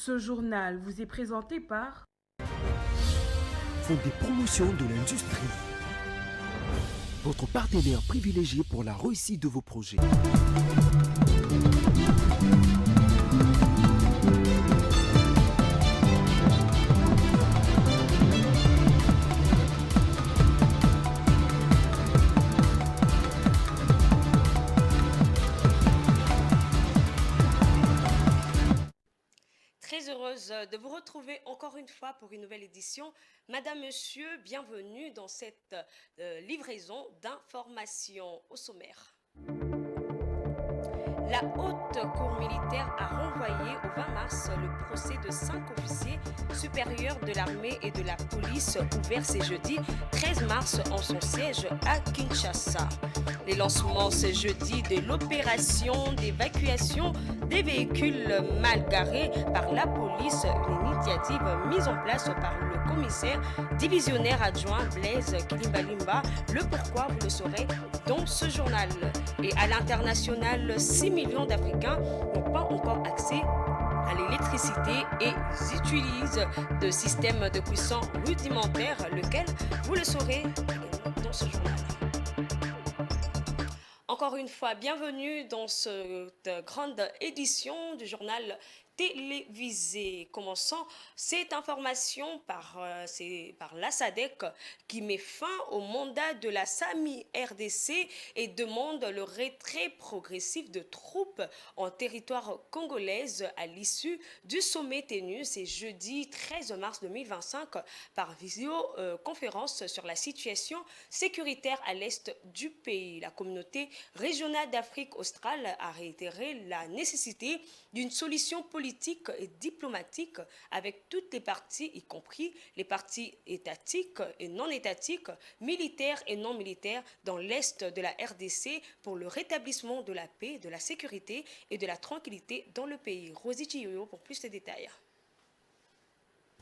Ce journal vous est présenté par Fonds des promotions de l'industrie. Votre partenaire privilégié pour la réussite de vos projets. Très heureuse de vous retrouver encore une fois pour une nouvelle édition. Madame, Monsieur, bienvenue dans cette livraison d'informations au sommaire. La haute cour militaire a renvoyé au 20 mars le procès de 5 officiers supérieurs de l'armée et de la police ouvert ce jeudi 13 mars en son siège à Kinshasa. Les lancements ce jeudi de l'opération d'évacuation des véhicules mal garés par la police, une initiative mise en place par le commissaire divisionnaire adjoint Blaise Kilimbalimba. Le pourquoi, vous le saurez dans ce journal. Et à l'international, 6 millions d'Africains n'ont pas encore accès à l'électricité et ils utilisent des systèmes de cuisson rudimentaires, lequel vous le saurez dans ce journal. Encore une fois, bienvenue dans cette grande édition du journal télévisé. Commençons cette information par la SADC qui met fin au mandat de la SAMI RDC et demande le retrait progressif de troupes en territoire congolaise à l'issue du sommet tenu ce jeudi 13 mars 2025 par visioconférence sur la situation sécuritaire à l'est du pays. La communauté régionale d'Afrique australe a réitéré la nécessité d'une solution politique et diplomatique avec toutes les parties, y compris les partis étatiques et non étatiques, militaires et non militaires, dans l'est de la RDC pour le rétablissement de la paix, de la sécurité et de la tranquillité dans le pays. Rosie Chiyoyo pour plus de détails.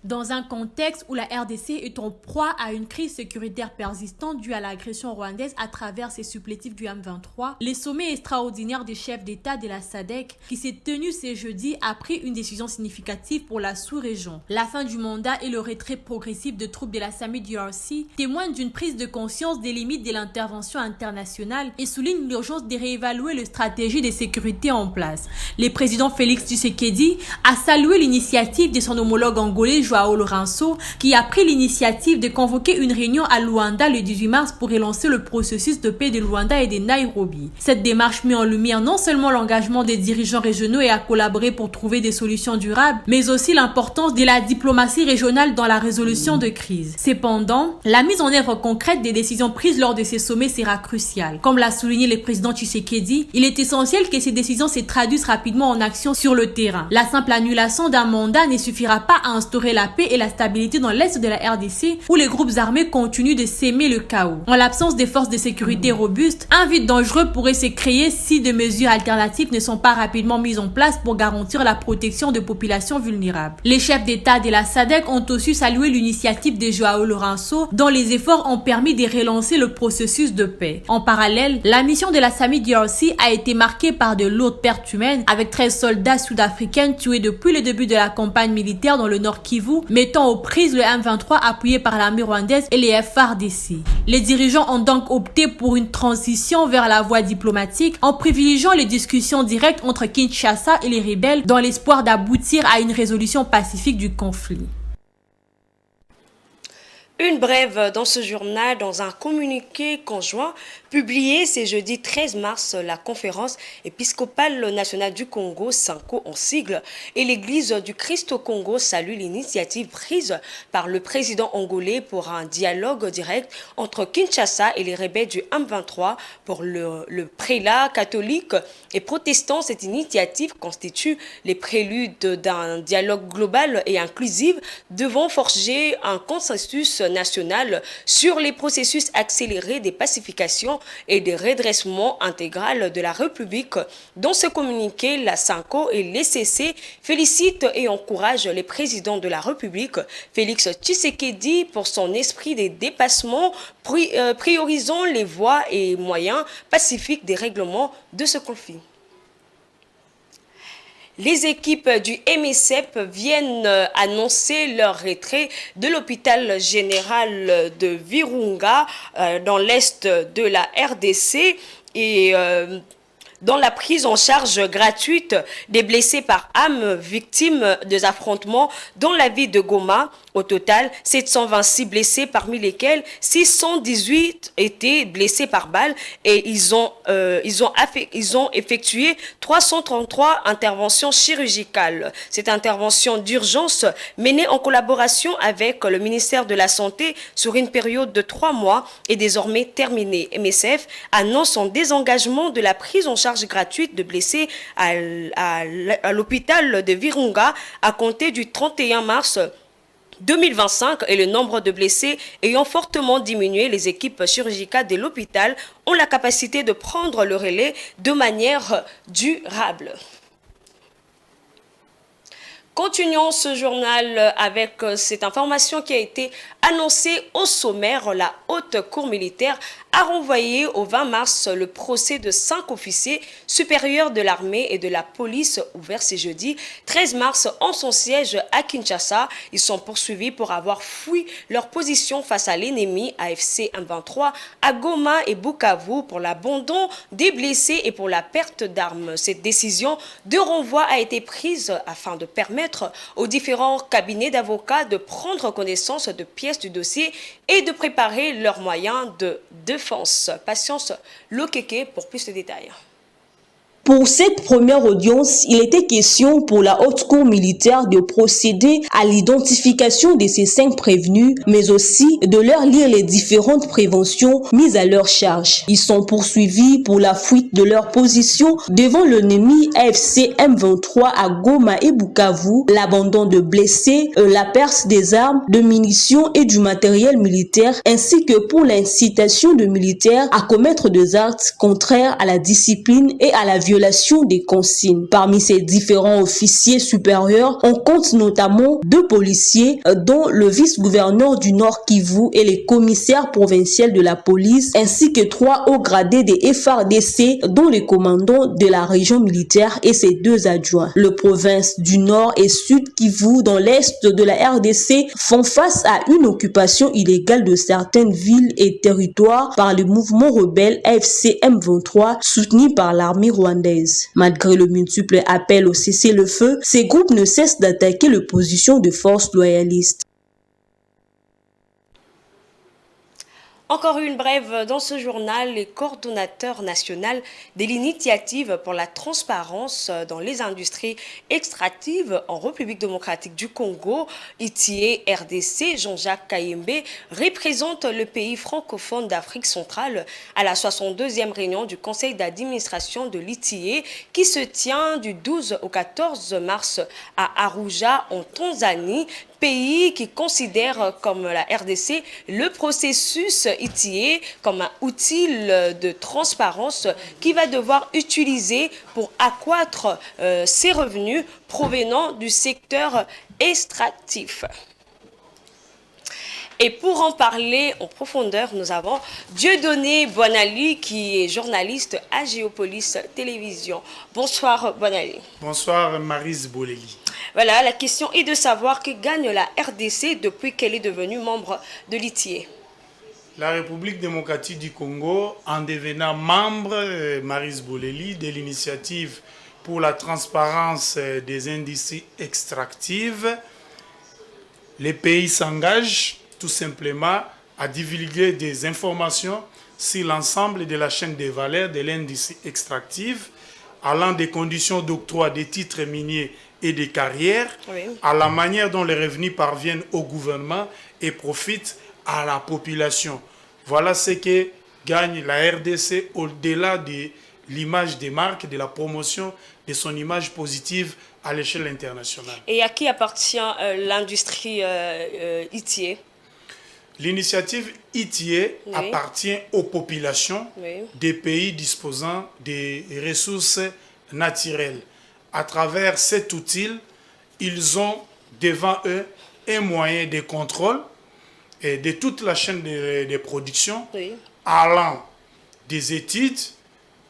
Dans un contexte où la RDC est en proie à une crise sécuritaire persistante due à l'agression rwandaise à travers ses supplétifs du M23, le sommet extraordinaire des chefs d'État de la SADC qui s'est tenu ce jeudi a pris une décision significative pour la sous-région. La fin du mandat et le retrait progressif de troupes de la SAMI DRC témoignent d'une prise de conscience des limites de l'intervention internationale et soulignent l'urgence de réévaluer les stratégies de sécurité en place. Le président Félix Tshisekedi a salué l'initiative de son homologue angolais Joao Lourenço, qui a pris l'initiative de convoquer une réunion à Luanda le 18 mars pour relancer le processus de paix de Luanda et de Nairobi. Cette démarche met en lumière non seulement l'engagement des dirigeants régionaux et à collaborer pour trouver des solutions durables, mais aussi l'importance de la diplomatie régionale dans la résolution de crises. Cependant, la mise en œuvre concrète des décisions prises lors de ces sommets sera cruciale. Comme l'a souligné le président Tshisekedi, il est essentiel que ces décisions se traduisent rapidement en action sur le terrain. La simple annulation d'un mandat ne suffira pas à instaurer la paix et la stabilité dans l'est de la RDC où les groupes armés continuent de s'aimer le chaos. En l'absence des forces de sécurité robustes, un vide dangereux pourrait se créer si des mesures alternatives ne sont pas rapidement mises en place pour garantir la protection de populations vulnérables. Les chefs d'État de la SADC ont aussi salué l'initiative de Joao Lourenço dont les efforts ont permis de relancer le processus de paix. En parallèle, la mission de la SAMI DRC a été marquée par de lourdes pertes humaines avec 13 soldats sud-africains tués depuis le début de la campagne militaire dans le Nord Kivu, mettant aux prises le M23 appuyé par l'armée rwandaise et les FARDC. Les dirigeants ont donc opté pour une transition vers la voie diplomatique en privilégiant les discussions directes entre Kinshasa et les rebelles dans l'espoir d'aboutir à une résolution pacifique du conflit. Une brève dans ce journal, dans un communiqué conjoint publié ce jeudi 13 mars, la conférence épiscopale nationale du Congo, SANCO en sigle, et l'église du Christ au Congo salue l'initiative prise par le président angolais pour un dialogue direct entre Kinshasa et les rebelles du M23 pour le prélat catholique et protestant. Cette initiative constitue les préludes d'un dialogue global et inclusif devant forger un consensus national sur les processus accélérés des pacifications et des redressements intégral de la République. Dans ce communiqué, la SANCO et l'ECC félicitent et encouragent les présidents de la République, Félix Tshisekedi, pour son esprit de dépassement, priorisant les voies et moyens pacifiques des règlements de ce conflit. Les équipes du MSEP viennent annoncer leur retrait de l'hôpital général de Virunga dans l'est de la RDC et dans la prise en charge gratuite des blessés par âme victimes des affrontements dans la ville de Goma. Au total, 726 blessés, parmi lesquels 618 étaient blessés par balle et ils ont effectué 333 interventions chirurgicales. Cette intervention d'urgence menée en collaboration avec le ministère de la Santé sur une période de 3 mois est désormais terminée. MSF annonce son désengagement de la prise en charge gratuite de blessés à l'hôpital de Virunga à compter du 31 mars 2025 et le nombre de blessés ayant fortement diminué, les équipes chirurgicales de l'hôpital ont la capacité de prendre le relais de manière durable. Continuons ce journal avec cette information qui a été annoncée au sommaire. La haute cour militaire a renvoyé au 20 mars le procès de 5 officiers supérieurs de l'armée et de la police ouvert ce jeudi 13 mars en son siège à Kinshasa. Ils sont poursuivis pour avoir fui leur position face à l'ennemi AFC M23 à Goma et Bukavu pour l'abandon des blessés et pour la perte d'armes. Cette décision de renvoi a été prise afin de permettre aux différents cabinets d'avocats de prendre connaissance de pièces du dossier et de préparer leurs moyens de défense. Patience Lokeke pour plus de détails. Pour cette première audience, il était question pour la haute cour militaire de procéder à l'identification de ces 5 prévenus, mais aussi de leur lire les différentes préventions mises à leur charge. Ils sont poursuivis pour la fuite de leur position devant l'ennemi AFC M23 à Goma et Bukavu, l'abandon de blessés, la perte des armes, de munitions et du matériel militaire, ainsi que pour l'incitation de militaires à commettre des actes contraires à la discipline et à la violation des consignes. Parmi ces différents officiers supérieurs, on compte notamment 2 policiers, dont le vice-gouverneur du Nord Kivu et les commissaires provinciaux de la police, ainsi que 3 hauts gradés des FARDC, dont les commandants de la région militaire et ses 2 adjoints. Les provinces du Nord et Sud Kivu, dans l'est de la RDC, font face à une occupation illégale de certaines villes et territoires par le mouvement rebelle AFC M23, soutenu par l'armée rwandaise. Malgré le multiple appel au cessez-le-feu, ces groupes ne cessent d'attaquer les positions de forces loyalistes. Encore une brève dans ce journal, les coordonnateurs nationaux de l'initiative pour la transparence dans les industries extractives en République démocratique du Congo, ITIE RDC, Jean-Jacques Kayembe, représente le pays francophone d'Afrique centrale à la 62e réunion du conseil d'administration de l'ITIE qui se tient du 12 au 14 mars à Arusha en Tanzanie, pays qui considère comme la RDC le processus ITIE comme un outil de transparence qu'il va devoir utiliser pour accroître ses revenus provenant du secteur extractif. Et pour en parler en profondeur, nous avons Dieudonné Boinali qui est journaliste à Géopolis Télévision. Bonsoir Boinali. Bonsoir Maryse Boleli. Voilà, la question est de savoir que gagne la RDC depuis qu'elle est devenue membre de l'ITIE. La République démocratique du Congo, en devenant membre, Maryse Boleli, de l'initiative pour la transparence des industries extractives, les pays s'engagent tout simplement à divulguer des informations sur l'ensemble de la chaîne de valeur de l'industrie extractive, allant des conditions d'octroi des titres miniers et des carrières, oui, à la manière dont les revenus parviennent au gouvernement et profitent à la population. Voilà ce que gagne la RDC au-delà de l'image des marques, de la promotion de son image positive à l'échelle internationale. Et à qui appartient l'industrie ITIE? L'initiative ITIE, oui, appartient aux populations, oui, des pays disposant des ressources naturelles. À travers cet outil, ils ont devant eux un moyen de contrôle et de toute la chaîne de production, oui, allant des études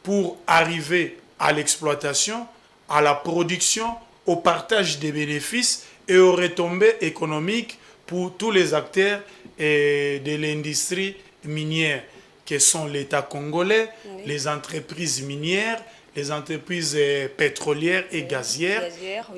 pour arriver à l'exploitation à la production, au partage des bénéfices et aux retombées économiques pour tous les acteurs de l'industrie minière, que sont l'État congolais, les entreprises minières, les entreprises pétrolières et gazières,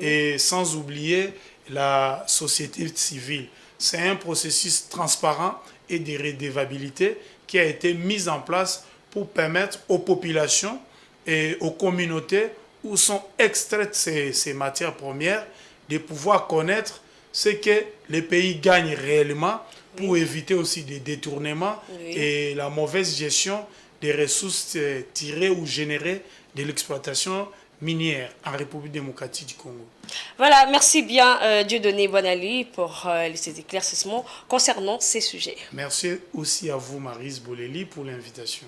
et sans oublier la société civile. C'est un processus transparent et de redevabilité qui a été mis en place pour permettre aux populations et aux communautés où sont extraites ces matières premières de pouvoir connaître ce que les pays gagnent réellement pour éviter aussi des détournements et la mauvaise gestion des ressources tirées ou générées de l'exploitation minière en République démocratique du Congo. Voilà, merci bien Dieudonné Bonali pour ces éclaircissements concernant ces sujets. Merci aussi à vous Maryse Boleli pour l'invitation.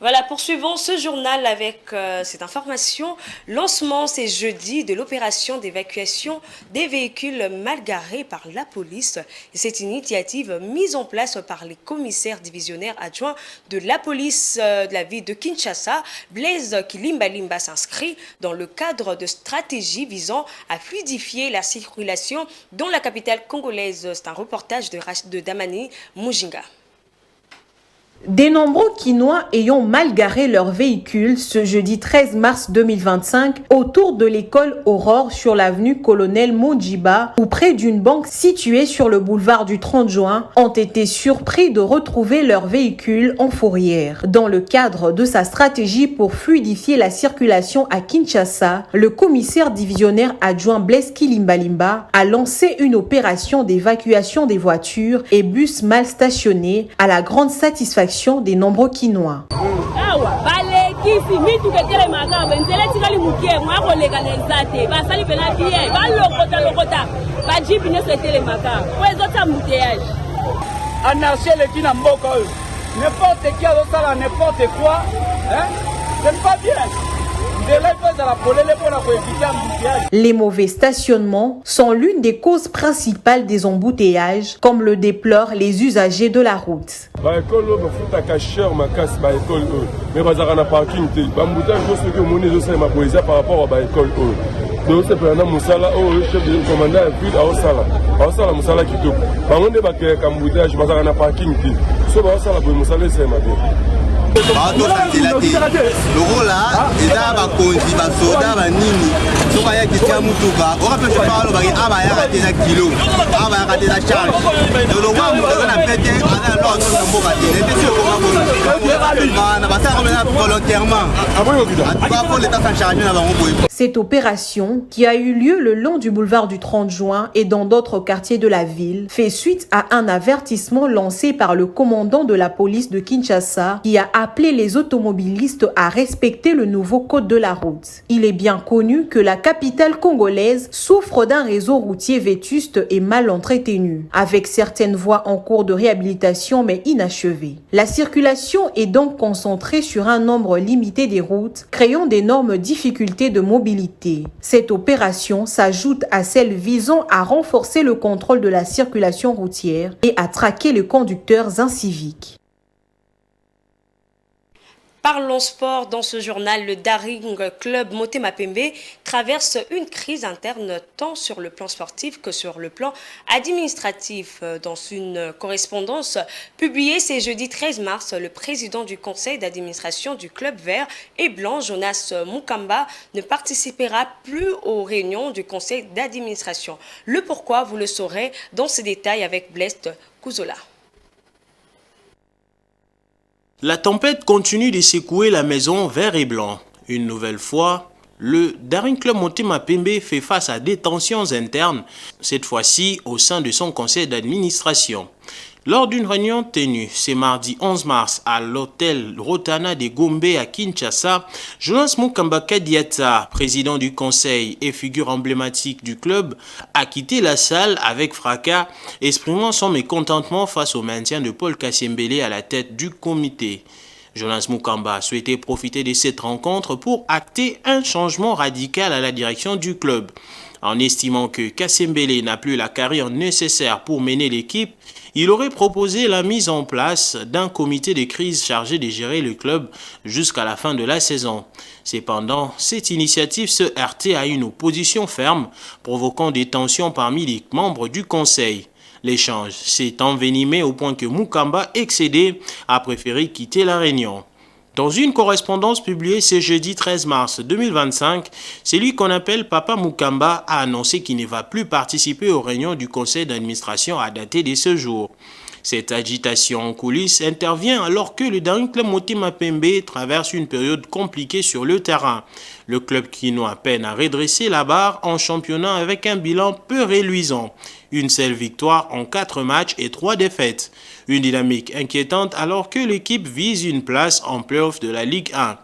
Voilà, poursuivons ce journal avec cette information. Lancement ce jeudi de l'opération d'évacuation des véhicules mal garés par la police. Et cette initiative mise en place par les commissaires divisionnaires adjoints de la police de la ville de Kinshasa, Blaise Kilimbalimba, s'inscrit dans le cadre de stratégies visant à fluidifier la circulation dans la capitale congolaise. C'est un reportage de Damani Mujinga. Des nombreux Kinois ayant mal garé leur véhicule ce jeudi 13 mars 2025 autour de l'école Aurore sur l'avenue Colonel Mondjiba ou près d'une banque située sur le boulevard du 30 juin ont été surpris de retrouver leur véhicule en fourrière. Dans le cadre de sa stratégie pour fluidifier la circulation à Kinshasa, le commissaire divisionnaire adjoint Blaise Kilimbalimba a lancé une opération d'évacuation des voitures et bus mal stationnés à la grande satisfaction des nombreux Kinois. N'importe qui a ça, n'importe quoi, c'est pas bien. Les mauvais stationnements sont l'une des causes principales des embouteillages, comme le déplorent les usagers de la route. Cette opération, qui a eu lieu le long du boulevard du 30 juin et dans d'autres quartiers de la ville, fait suite à un avertissement lancé par le commandant de la police de Kinshasa qui a appelé les automobilistes à respecter le nouveau code de la route. Il est bien connu que la capitale congolaise souffre d'un réseau routier vétuste et mal entretenu, avec certaines voies en cours de réhabilitation mais inachevées. La circulation est donc concentrée sur un nombre limité des routes, créant d'énormes difficultés de mobilité. Cette opération s'ajoute à celle visant à renforcer le contrôle de la circulation routière et à traquer les conducteurs inciviques. Parlons sport dans ce journal. Le Daring Club Motema Pembe traverse une crise interne tant sur le plan sportif que sur le plan administratif. Dans une correspondance publiée ce jeudi 13 mars, le président du conseil d'administration du club vert et blanc, Jonas Mukamba, ne participera plus aux réunions du conseil d'administration. Le pourquoi, vous le saurez dans ces détails avec Blaise Kouzola. La tempête continue de secouer la maison vert et blanc. Une nouvelle fois, le Daring Club Motema Pembe fait face à des tensions internes, cette fois-ci au sein de son conseil d'administration. Lors d'une réunion tenue ce mardi 11 mars à l'hôtel Rotana de Gombe à Kinshasa, Jonas Mukamba Kadiata, président du conseil et figure emblématique du club, a quitté la salle avec fracas, exprimant son mécontentement face au maintien de Paul Kassembele à la tête du comité. Jonas Mukamba a souhaité profiter de cette rencontre pour acter un changement radical à la direction du club. En estimant que Kassembele n'a plus la carrière nécessaire pour mener l'équipe, il aurait proposé la mise en place d'un comité de crise chargé de gérer le club jusqu'à la fin de la saison. Cependant, cette initiative se heurtait à une opposition ferme, provoquant des tensions parmi les membres du conseil. L'échange s'est envenimé au point que Mukamba, excédé, a préféré quitter la réunion. Dans une correspondance publiée ce jeudi 13 mars 2025, celui qu'on appelle Papa Mukamba a annoncé qu'il ne va plus participer aux réunions du conseil d'administration à dater de ce jour. Cette agitation en coulisses intervient alors que le Daring Club Motema Pembe traverse une période compliquée sur le terrain. Le club quinois peine à redresser la barre en championnat avec un bilan peu reluisant. Une seule victoire en 4 matchs et 3 défaites. Une dynamique inquiétante alors que l'équipe vise une place en play-off de la Ligue 1.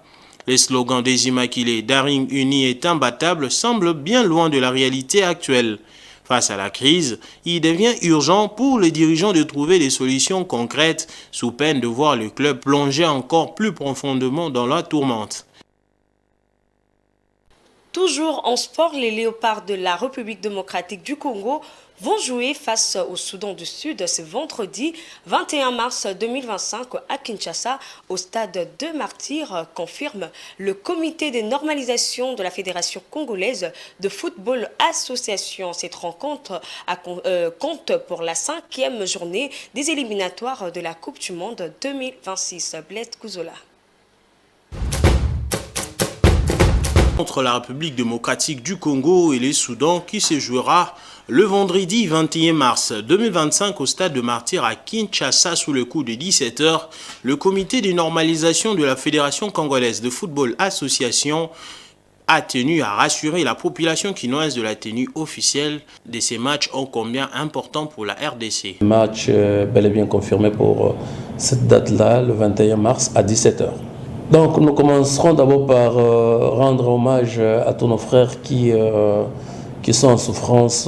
Les slogans des Immaculés Daring uni est imbattable semblent bien loin de la réalité actuelle. Face à la crise, il devient urgent pour les dirigeants de trouver des solutions concrètes sous peine de voir le club plonger encore plus profondément dans la tourmente. Toujours en sport, les Léopards de la République démocratique du Congo vont jouer face au Soudan du Sud ce vendredi 21 mars 2025 à Kinshasa au stade de Martyrs, confirme le comité de normalisation de la Fédération congolaise de football association. Cette rencontre compte pour la 5e journée des éliminatoires de la Coupe du Monde 2026. Blaise Kouzola. Entre la République démocratique du Congo et le Soudan qui se jouera le vendredi 21 mars 2025 au stade de Martyrs à Kinshasa sous le coup de 17h, le comité de normalisation de la Fédération congolaise de football association a tenu à rassurer la population quinoise de la tenue officielle de ces matchs ô combien importants pour la RDC. Match bel et bien confirmé pour cette date-là, le 21 mars à 17h. Donc nous commencerons d'abord par rendre hommage à tous nos frères qui sont en souffrance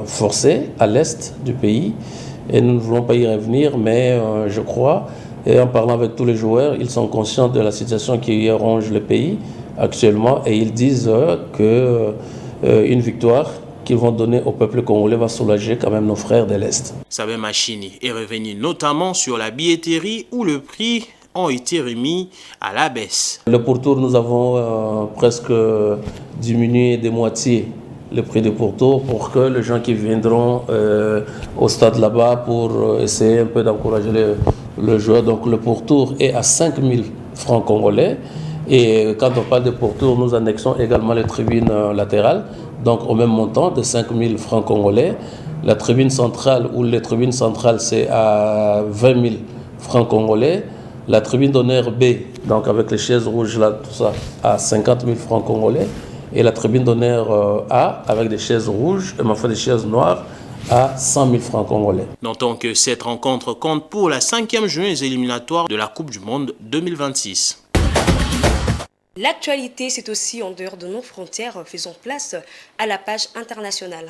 forcée à l'est du pays. Et nous ne voulons pas y revenir, mais je crois, et en parlant avec tous les joueurs, ils sont conscients de la situation qui ronge le pays actuellement et ils disent qu'une victoire qu'ils vont donner au peuple congolais va soulager quand même nos frères de l'Est. Sabé Machini est revenu notamment sur la billetterie où le prix ont été remis à la baisse. Le pourtour, nous avons presque diminué de moitié le prix de pourtour pour que les gens qui viendront au stade là-bas pour essayer un peu d'encourager le joueur. Donc le pourtour est à 5 000 francs congolais. Et quand on parle de pourtour, nous annexons également les tribunes latérales, donc au même montant de 5 000 francs congolais. La tribune centrale ou les tribunes centrales, c'est à 20 000 francs congolais. La tribune d'honneur B, donc avec les chaises rouges là, tout ça, à 50 000 francs congolais. Et la tribune d'honneur A, avec des chaises rouges, et des chaises noires, à 100 000 francs congolais. Notons que cette rencontre compte pour la 5e journée éliminatoire de la Coupe du Monde 2026. L'actualité, c'est aussi en dehors de nos frontières. Faisons place à la page internationale.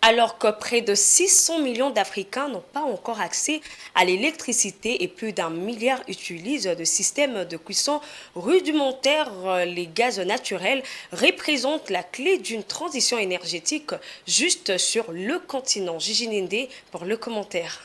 Alors que près de 600 millions d'Africains n'ont pas encore accès à l'électricité et plus d'1 milliard utilisent de systèmes de cuisson rudimentaires, les gaz naturels représentent la clé d'une transition énergétique juste sur le continent. Gigi Nende pour le commentaire.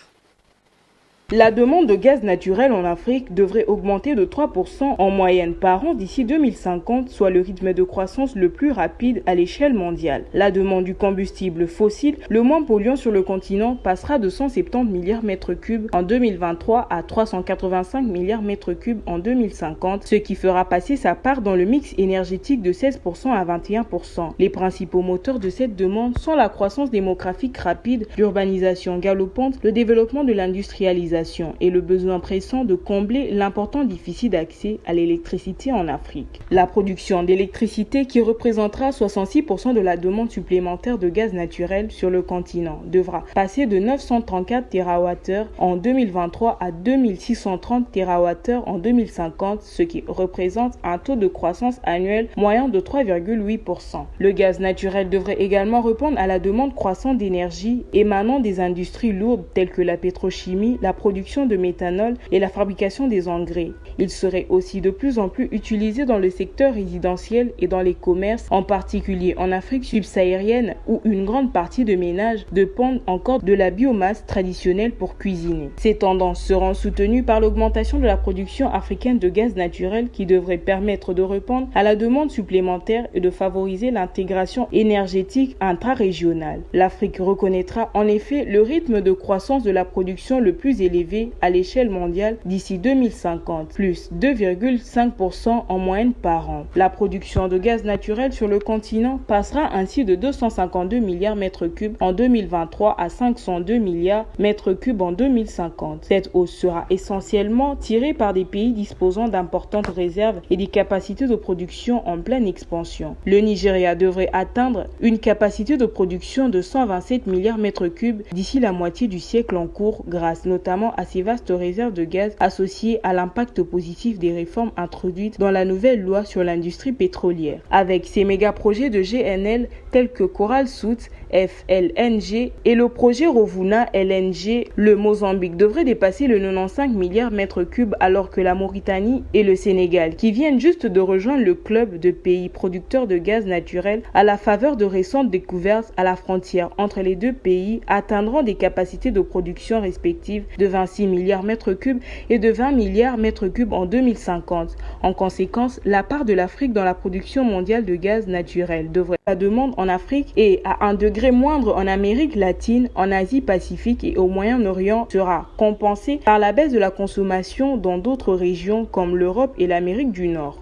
La demande de gaz naturel en Afrique devrait augmenter de 3% en moyenne par an d'ici 2050, soit le rythme de croissance le plus rapide à l'échelle mondiale. La demande du combustible fossile, le moins polluant sur le continent, passera de 170 milliards mètres cubes en 2023 à 385 milliards mètres cubes en 2050, ce qui fera passer sa part dans le mix énergétique de 16% à 21%. Les principaux moteurs de cette demande sont la croissance démographique rapide, l'urbanisation galopante, le développement de l'industrialisation l'alimentation et le besoin pressant de combler l'important déficit d'accès à l'électricité en Afrique. La production d'électricité, qui représentera 66% de la demande supplémentaire de gaz naturel sur le continent, devra passer de 934 TWh en 2023 à 2630 TWh en 2050, ce qui représente un taux de croissance annuel moyen de 3,8%. Le gaz naturel devrait également répondre à la demande croissante d'énergie émanant des industries lourdes telles que la pétrochimie, la production de méthanol et la fabrication des engrais. Il serait aussi de plus en plus utilisé dans le secteur résidentiel et dans les commerces, en particulier en Afrique subsaharienne où une grande partie de ménages dépendent encore de la biomasse traditionnelle pour cuisiner. Ces tendances seront soutenues par l'augmentation de la production africaine de gaz naturel qui devrait permettre de répondre à la demande supplémentaire et de favoriser l'intégration énergétique intra-régionale. L'Afrique reconnaîtra en effet le rythme de croissance de la production le plus élevé à l'échelle mondiale d'ici 2050, plus 2,5% en moyenne par an. La production de gaz naturel sur le continent passera ainsi de 252 milliards mètres cubes en 2023 à 502 milliards mètres cubes en 2050. Cette hausse sera essentiellement tirée par des pays disposant d'importantes réserves et des capacités de production en pleine expansion. Le Nigeria devrait atteindre une capacité de production de 127 milliards mètres cubes d'ici la moitié du siècle en cours, grâce notamment à ses vastes réserves de gaz associées à l'impact positif des réformes introduites dans la nouvelle loi sur l'industrie pétrolière. Avec ces méga-projets de GNL tels que Coral South, FLNG et le projet Rovuna LNG, le Mozambique devrait dépasser le 95 milliards mètres cubes alors que la Mauritanie et le Sénégal, qui viennent juste de rejoindre le club de pays producteurs de gaz naturel à la faveur de récentes découvertes à la frontière entre les deux pays, atteindront des capacités de production respectives de 26 milliards mètres cubes et de 20 milliards mètres cubes en 2050. En conséquence, la part de l'Afrique dans la production mondiale de gaz naturel devrait la demande en Afrique et à un degré moindre en Amérique latine, en Asie-Pacifique et au Moyen-Orient sera compensée par la baisse de la consommation dans d'autres régions comme l'Europe et l'Amérique du Nord.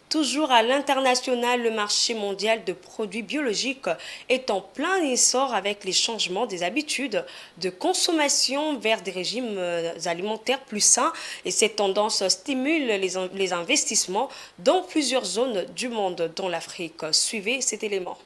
Toujours à l'international, le marché mondial de produits biologiques est en plein essor avec les changements des habitudes de consommation vers des régimes alimentaires plus sains, et cette tendance stimule les investissements dans plusieurs zones du monde, dont l'Afrique. Suivez cet élément.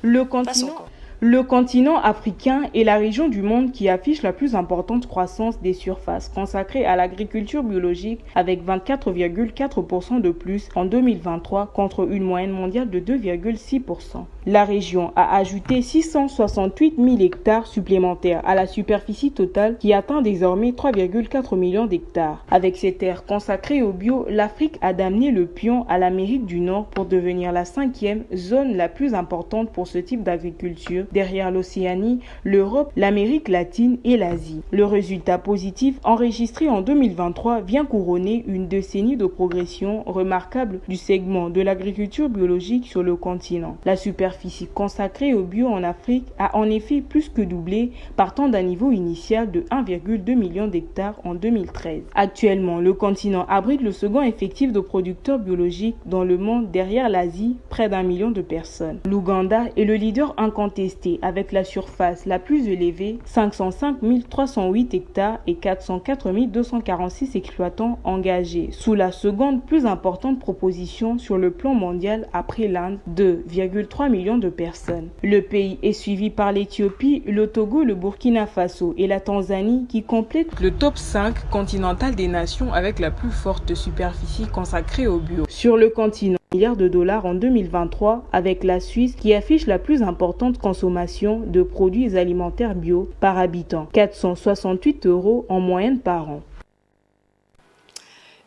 Le continent africain est la région du monde qui affiche la plus importante croissance des surfaces consacrées à l'agriculture biologique, avec 24,4% de plus en 2023 contre une moyenne mondiale de 2,6%. La région a ajouté 668 000 hectares supplémentaires à la superficie totale qui atteint désormais 3,4 millions d'hectares. Avec ces terres consacrées au bio, l'Afrique a damné le pion à l'Amérique du Nord pour devenir la 5e zone la plus importante pour ce type d'agriculture, derrière l'Océanie, l'Europe, l'Amérique latine et l'Asie. Le résultat positif enregistré en 2023 vient couronner une décennie de progression remarquable du segment de l'agriculture biologique sur le continent. La superficie consacrée au bio en Afrique a en effet plus que doublé, partant d'un niveau initial de 1,2 million d'hectares en 2013. Actuellement, le continent abrite le second effectif de producteurs biologiques dans le monde derrière l'Asie, près d'1 million de personnes. L'Ouganda est le leader incontesté avec la surface la plus élevée, 505 308 hectares et 404 246 exploitants engagés, sous la seconde plus importante proposition sur le plan mondial après l'Inde, 2,3 millions de personnes. Le pays est suivi par l'Éthiopie, le Togo, le Burkina Faso et la Tanzanie qui complètent le top 5 continental des nations avec la plus forte superficie consacrée au bio. Sur le continent, milliards de dollars en 2023 avec la Suisse qui affiche la plus importante consommation de produits alimentaires bio par habitant, 468 € en moyenne par an.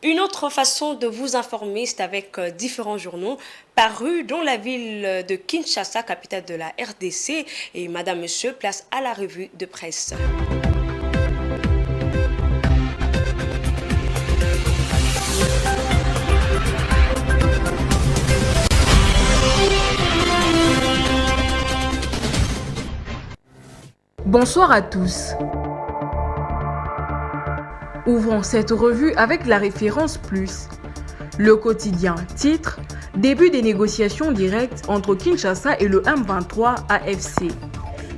Une autre façon de vous informer, c'est avec différents journaux parus dans la ville de Kinshasa, capitale de la RDC. Et Madame, Monsieur, place à la revue de presse. Bonsoir à tous. Ouvrons cette revue avec la référence plus. Le quotidien titre « Début des négociations directes entre Kinshasa et le M23 AFC ».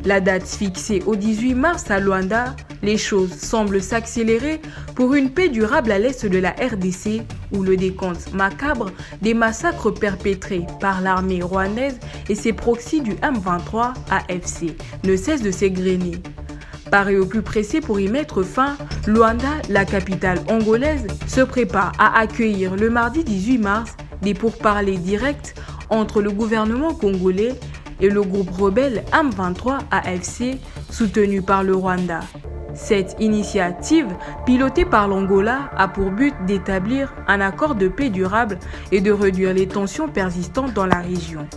La date fixée au 18 mars à Luanda, les choses semblent s'accélérer pour une paix durable à l'est de la RDC où le décompte macabre des massacres perpétrés par l'armée rwandaise et ses proxys du M23 AFC ne cesse de s'égrener. Paré au plus pressé pour y mettre fin, Luanda, la capitale angolaise, se prépare à accueillir le mardi 18 mars des pourparlers directs entre le gouvernement congolais et le groupe rebelle M23 AFC soutenu par le Rwanda. Cette initiative, pilotée par l'Angola, a pour but d'établir un accord de paix durable et de réduire les tensions persistantes dans la région.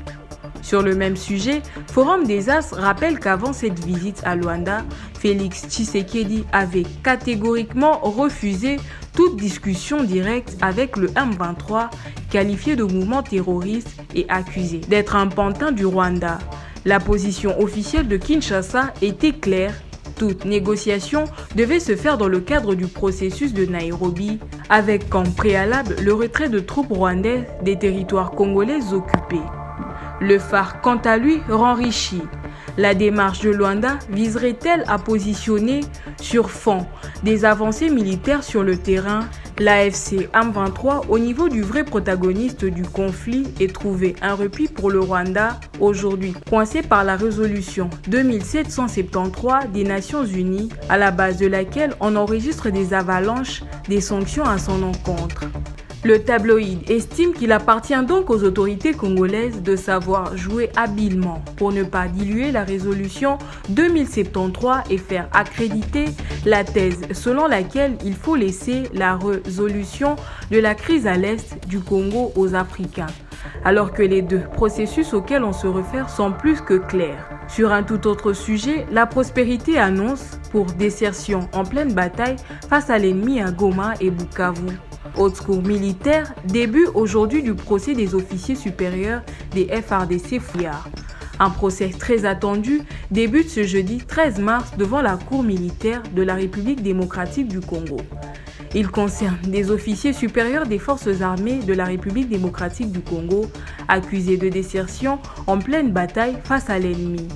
Sur le même sujet, Forum des As rappelle qu'avant cette visite à Luanda, Félix Tshisekedi avait catégoriquement refusé toute discussion directe avec le M23, qualifié de mouvement terroriste et accusé d'être un pantin du Rwanda. La position officielle de Kinshasa était claire. Toute négociation devait se faire dans le cadre du processus de Nairobi, avec comme préalable le retrait de troupes rwandaises des territoires congolais occupés. Le phare, quant à lui, renrichit. La démarche de Luanda viserait-elle à positionner sur fond des avancées militaires sur le terrain l'AFC M23 au niveau du vrai protagoniste du conflit et trouver un repli pour le Rwanda, aujourd'hui coincé par la résolution 2773 des Nations Unies, à la base de laquelle on enregistre des avalanches des sanctions à son encontre. Le tabloïd estime qu'il appartient donc aux autorités congolaises de savoir jouer habilement pour ne pas diluer la résolution 2073 et faire accréditer la thèse selon laquelle il faut laisser la résolution de la crise à l'est du Congo aux Africains, alors que les deux processus auxquels on se réfère sont plus que clairs. Sur un tout autre sujet, la prospérité annonce pour désertion en pleine bataille face à l'ennemi à Goma et Bukavu. Haute cour militaire, début aujourd'hui du procès des officiers supérieurs des FARDC fouillards. Un procès très attendu débute ce jeudi 13 mars devant la cour militaire de la République démocratique du Congo. Il concerne des officiers supérieurs des forces armées de la République démocratique du Congo, accusés de désertion en pleine bataille face à l'ennemi.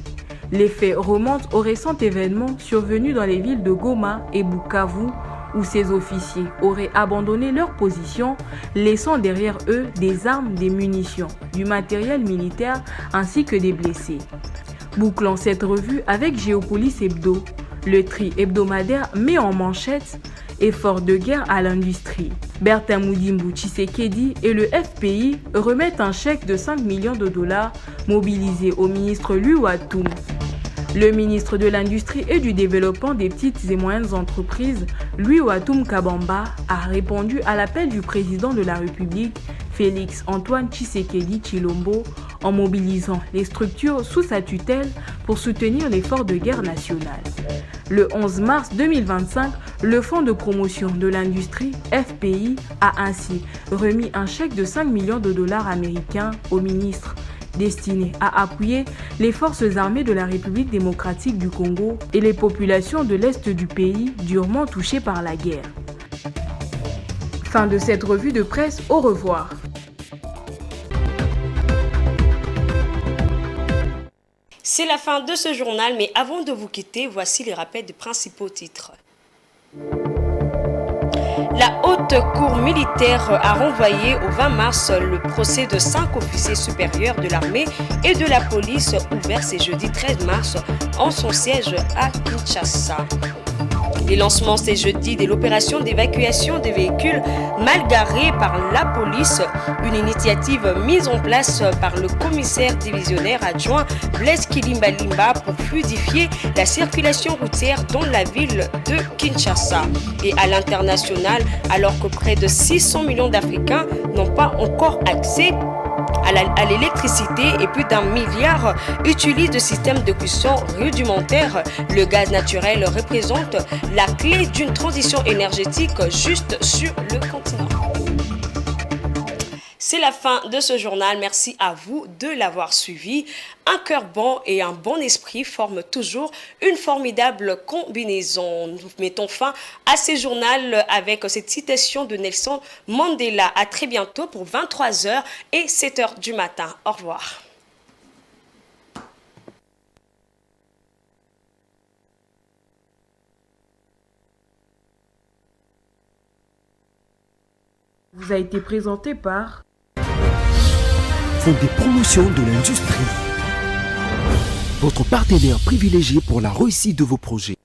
Les faits remontent aux récents événements survenus dans les villes de Goma et Bukavu, où ces officiers auraient abandonné leur position, laissant derrière eux des armes, des munitions, du matériel militaire ainsi que des blessés. Bouclons cette revue avec Géopolis Hebdo. Le tri hebdomadaire met en manchette « Effort de guerre à l'industrie ». Bertin Moudimbu Tshisekedi et le FPI remettent un chèque de 5 millions de dollars mobilisé au ministre Louis Watoum. Le ministre de l'Industrie et du Développement des petites et moyennes entreprises, Louis Watoum Kabamba, a répondu à l'appel du président de la République, Félix Antoine Tshisekedi Tshilombo, en mobilisant les structures sous sa tutelle pour soutenir l'effort de guerre national. Le 11 mars 2025, le Fonds de promotion de l'industrie, FPI, a ainsi remis un chèque de 5 millions de dollars américains au ministre, destiné à appuyer les forces armées de la République démocratique du Congo et les populations de l'Est du pays durement touchées par la guerre. Fin de cette revue de presse, au revoir. C'est la fin de ce journal, mais avant de vous quitter, voici les rappels des principaux titres. La Haute Cour militaire a renvoyé au 20 mars le procès de 5 officiers supérieurs de l'armée et de la police ouvert ce jeudi 13 mars en son siège à Kinshasa. Les lancements ce jeudi de l'opération d'évacuation des véhicules mal garés par la police, une initiative mise en place par le commissaire divisionnaire adjoint Blaise Kilimbalimba pour fluidifier la circulation routière dans la ville de Kinshasa. Et à l'international, alors que près de 600 millions d'Africains n'ont pas encore accès à l'électricité et plus d'1 milliard utilisent de systèmes de cuisson rudimentaires, le gaz naturel représente la clé d'une transition énergétique juste sur le continent. C'est la fin de ce journal. Merci à vous de l'avoir suivi. Un cœur bon et un bon esprit forment toujours une formidable combinaison. Nous mettons fin à ce journal avec cette citation de Nelson Mandela. À très bientôt pour 23h et 7h du matin. Au revoir. vous a été présenté par Fonds des promotions de l'industrie. Votre partenaire privilégié pour la réussite de vos projets.